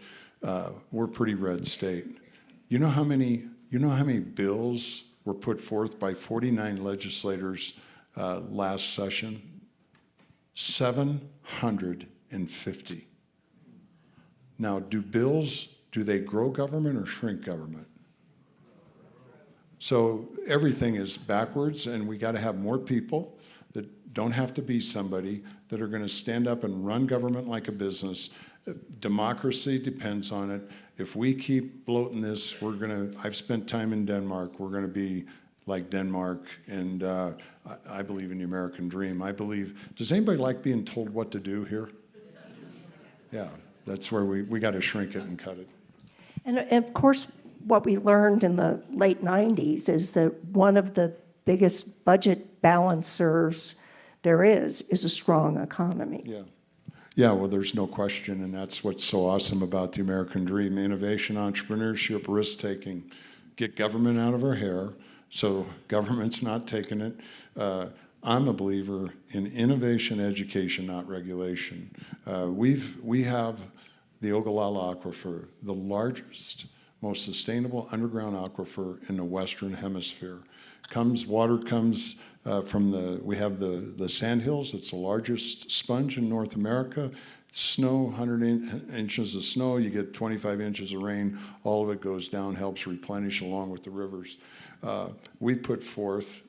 We're a pretty red state. You know how many bills were put forth by 49 legislators last session? 750. Now, do they grow government or shrink government? So everything is backwards, and we got to have more people that don't have to be somebody that are going to stand up and run government like a business. Democracy depends on it. If we keep bloating this, I've spent time in Denmark, we're going to be like Denmark, and I believe in the American dream. I believe, does anybody like being told what to do here? Yeah, that's where we got to shrink it and cut it. And of course, what we learned in the late 90s is that one of the biggest budget balancers there is a strong economy. Yeah. Yeah, well, there's no question, and that's what's so awesome about the American dream. Innovation, entrepreneurship, risk-taking. Get government out of our hair, so government's not taking it. I'm a believer in innovation, education, not regulation. We have the Ogallala Aquifer, the largest, most sustainable underground aquifer in the Western Hemisphere. Water comes from we have the sandhills. It's the largest sponge in North America. Snow, 100 inches of snow, you get 25 inches of rain. All of it goes down, helps replenish along with the rivers. We put forth,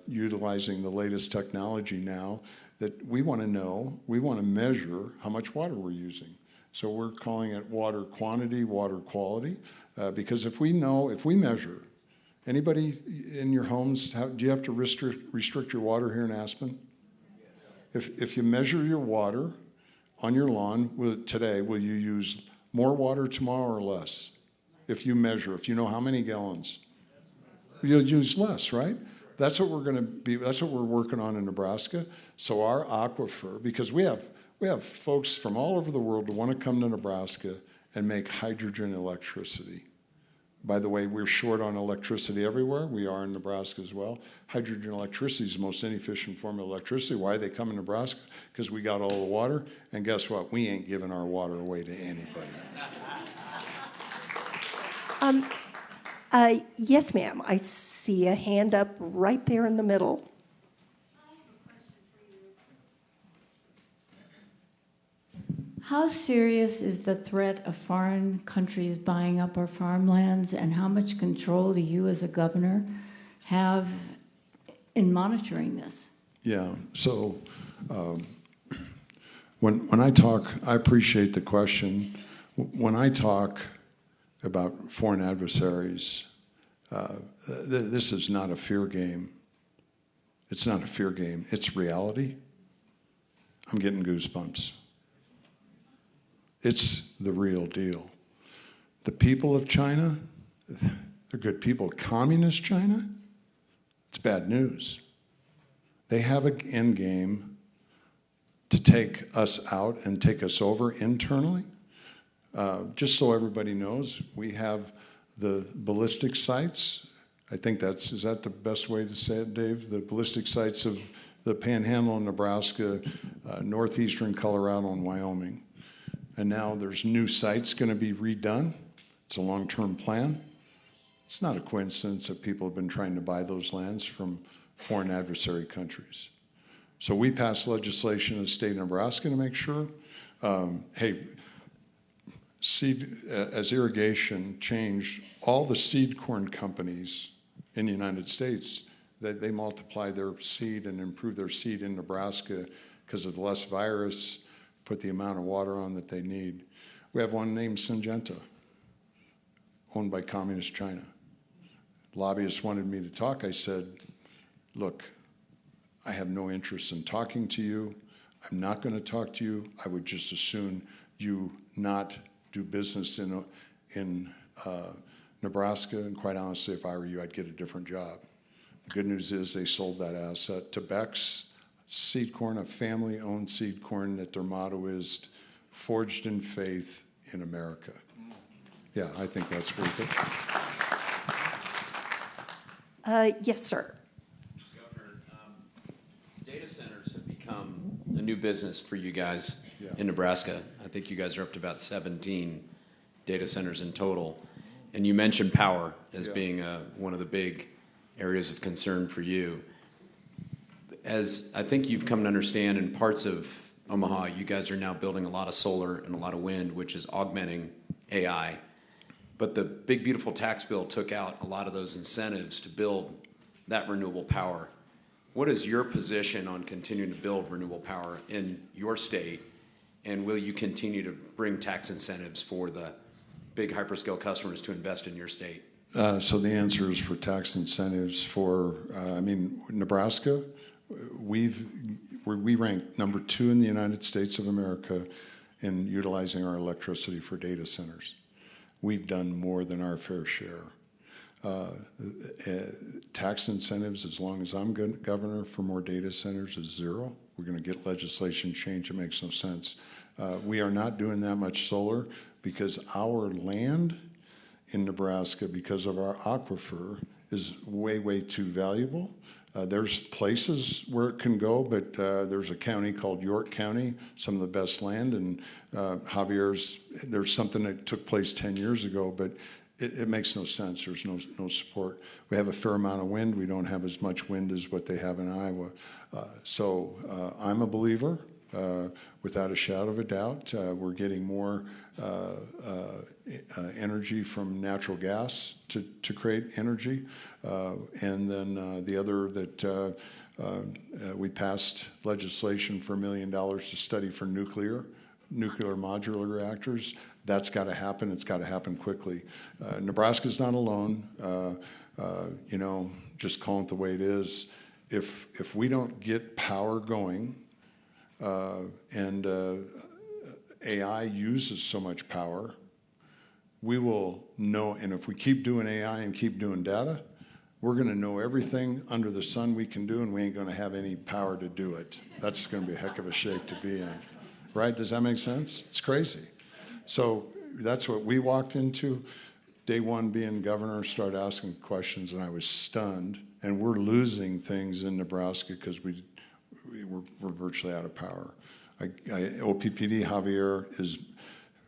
utilizing the latest technology now, that we want to measure how much water we're using. So we're calling it water quantity, water quality, because if we measure, anybody in your homes, do you have to restrict your water here in Aspen? If you measure your water on your lawn today, will you use more water tomorrow or less? If you know how many gallons, you'll use less, right? That's what that's what we're working on in Nebraska. So our aquifer, because we have folks from all over the world who want to come to Nebraska and make hydrogen electricity. By the way, we're short on electricity everywhere. We are in Nebraska as well. Hydrogen electricity is the most inefficient form of electricity. Why they come in Nebraska? Because we got all the water, and guess what? We ain't giving our water away to anybody. Yes, ma'am. I see a hand up right there in the middle. How serious is the threat of foreign countries buying up our farmlands, and how much control do you as a governor have in monitoring this? Yeah, so when I talk, I appreciate the question. When I talk about foreign adversaries, this is not a fear game. It's not a fear game, it's reality. I'm getting goosebumps. It's the real deal. The people of China, they're good people. Communist China, it's bad news. They have an end game to take us out and take us over internally. Just so everybody knows, we have the ballistic sites. I think is that the best way to say it, Dave? The ballistic sites of the Panhandle in Nebraska, northeastern Colorado and Wyoming. And now there's new sites going to be redone. It's a long-term plan. It's not a coincidence that people have been trying to buy those lands from foreign adversary countries. So we passed legislation in the state of Nebraska to make sure, as irrigation changed, all the seed corn companies in the United States, they multiply their seed and improve their seed in Nebraska because of less virus, put the amount of water on that they need. We have one named Syngenta, owned by Communist China. Lobbyists wanted me to talk. I said, look, I have no interest in talking to you. I'm not going to talk to you. I would just as soon you not do business in Nebraska, and quite honestly, if I were you, I'd get a different job. The good news is they sold that asset to Beck's seed corn, a family-owned seed corn that their motto is forged in faith in America. Yeah, I think that's worth it. Yes, sir. Governor, data centers have become a new business for you guys in Nebraska. I think you guys are up to about 17 data centers in total. And you mentioned power as being one of the big areas of concern for you. As I think you've come to understand, in parts of Omaha, you guys are now building a lot of solar and a lot of wind, which is augmenting AI. But the big, beautiful tax bill took out a lot of those incentives to build that renewable power. What is your position on continuing to build renewable power in your state? And will you continue to bring tax incentives for the big hyperscale customers to invest in your state? So the answer is for tax incentives for, Nebraska, we rank number 2 in the United States of America in utilizing our electricity for data centers. We've done more than our fair share. Tax incentives, as long as I'm governor, for more data centers is 0. We're going to get legislation change. It makes no sense. We are not doing that much solar because our land in Nebraska, because of our aquifer, is way, way too valuable. There's places where it can go, but there's a county called York County, some of the best land, and there's something that took place 10 years ago, but it makes no sense. There's no support. We have a fair amount of wind. We don't have as much wind as what they have in Iowa. So I'm a believer, without a shadow of a doubt. We're getting more energy from natural gas to create energy. And then the other that we passed legislation for $1 million to study for nuclear modular reactors. That's got to happen. It's got to happen quickly. Nebraska's not alone. Just calling it the way it is. If we don't get power going, and AI uses so much power, we will know, and if we keep doing AI and keep doing data, we're going to know everything under the sun we can do, and we ain't going to have any power to do it. That's going to be a heck of a shape to be in. Right? Does that make sense? It's crazy. So that's what we walked into. Day one being governor, started asking questions, and I was stunned. And we're losing things in Nebraska because we're virtually out of power. OPPD, Javier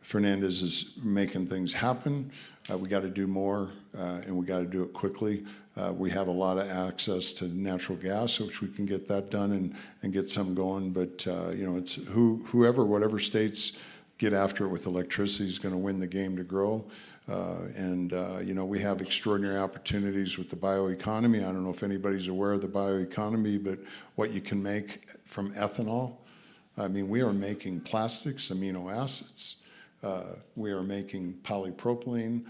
Fernandez is making things happen. We got to do more, and we got to do it quickly. We have a lot of access to natural gas, which we can get that done and get some going. But it's whatever states get after it with electricity is going to win the game to grow. We have extraordinary opportunities with the bioeconomy. I don't know if anybody's aware of the bioeconomy, but what you can make from ethanol. I mean, we are making plastics, amino acids. We are making polypropylene.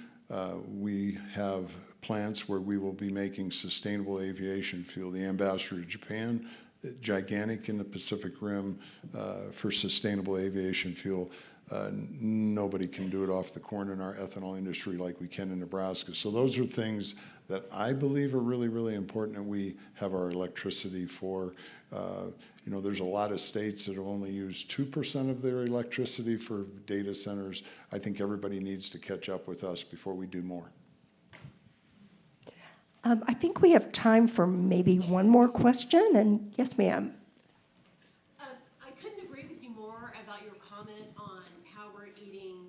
We have plants where we will be making sustainable aviation fuel. The ambassador to Japan, gigantic in the Pacific Rim for sustainable aviation fuel. Nobody can do it off the corn in our ethanol industry like we can in Nebraska. So those are things that I believe are really, really important, and we have our electricity for. There's a lot of states that have only used 2% of their electricity for data centers. I think everybody needs to catch up with us before we do more. I think we have time for maybe one more question, and yes, ma'am. I couldn't agree with you more about your comment on how we're eating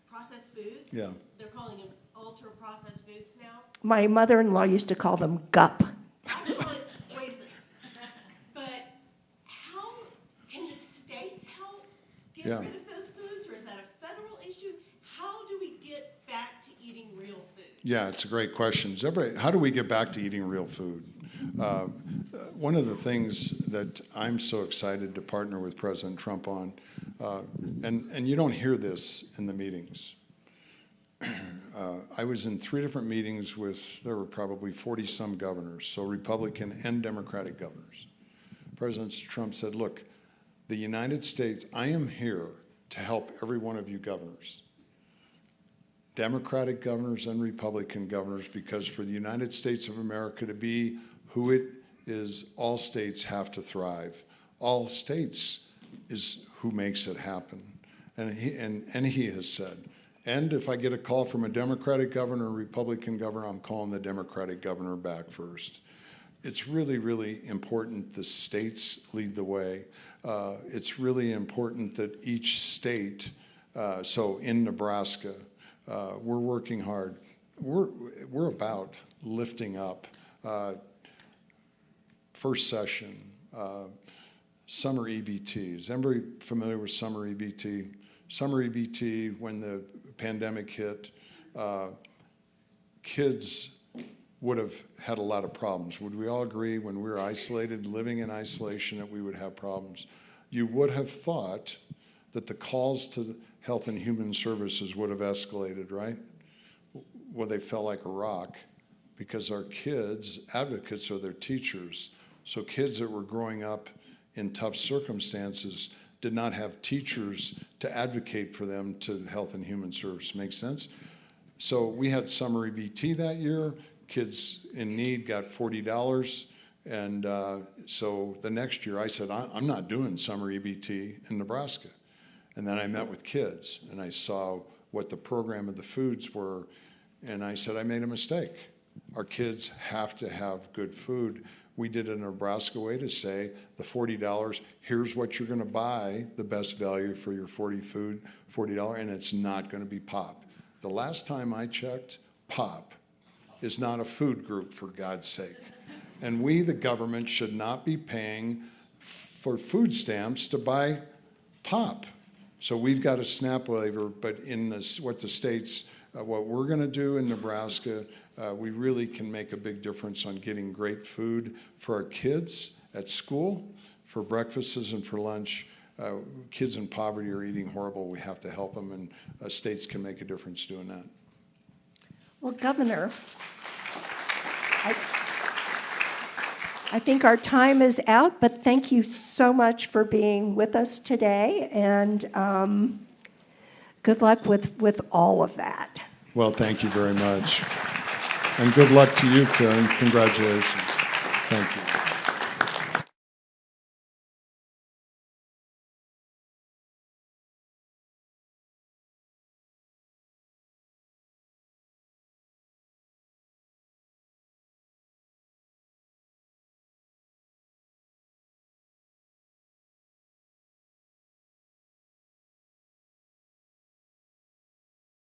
processed foods. Yeah. They're calling them ultra-processed foods now. My mother-in-law used to call them GUP. I call it poison. But how can the states help get rid of those foods, or is that a federal issue? How do we get back to eating real food? Yeah, it's a great question. How do we get back to eating real food? One of the things that I'm so excited to partner with President Trump on, and you don't hear this in the meetings. I was in 3 different meetings there were probably 40-some governors, so Republican and Democratic governors. President Trump said, look, the United States, I am here to help every one of you governors. Democratic governors and Republican governors, because for the United States of America to be who it is, all states have to thrive. All states is who makes it happen. And he has said, and if I get a call from a Democratic governor or a Republican governor, I'm calling the Democratic governor back first. It's really, really important the states lead the way. It's really important that each state, so in Nebraska, we're working hard. We're about lifting up. First session, summer EBT. Is anybody familiar with summer EBT? Summer EBT, when the pandemic hit, kids would have had a lot of problems. Would we all agree when we were isolated, living in isolation, that we would have problems? You would have thought that the calls to Health and Human Services would have escalated, right? well, they fell like a rock because our kids, advocates are their teachers. So kids that were growing up in tough circumstances did not have teachers to advocate for them to Health and Human Services. Make sense? So we had summer EBT that year. Kids in need got $40. And so the next year I said, I'm not doing summer EBT in Nebraska. And then I met with kids and I saw what the program of the foods were. And I said, I made a mistake. Our kids have to have good food. We did a Nebraska way to say the $40, here's what you're gonna buy, the best value for your $40, and it's not gonna be pop. The last time I checked, pop is not a food group, for God's sake. And we, the government, should not be paying for food stamps to buy pop. So we've got a SNAP waiver, but in this, what the states, what we're gonna do in Nebraska, we really can make a big difference on getting great food for our kids at school, for breakfasts and for lunch. Kids in poverty are eating horrible. We have to help them, and states can make a difference doing that. Well, Governor, I think our time is out, but thank you so much for being with us today, and good luck with all of that. Well, thank you very much. And good luck to you, Karen. Congratulations. Thank you.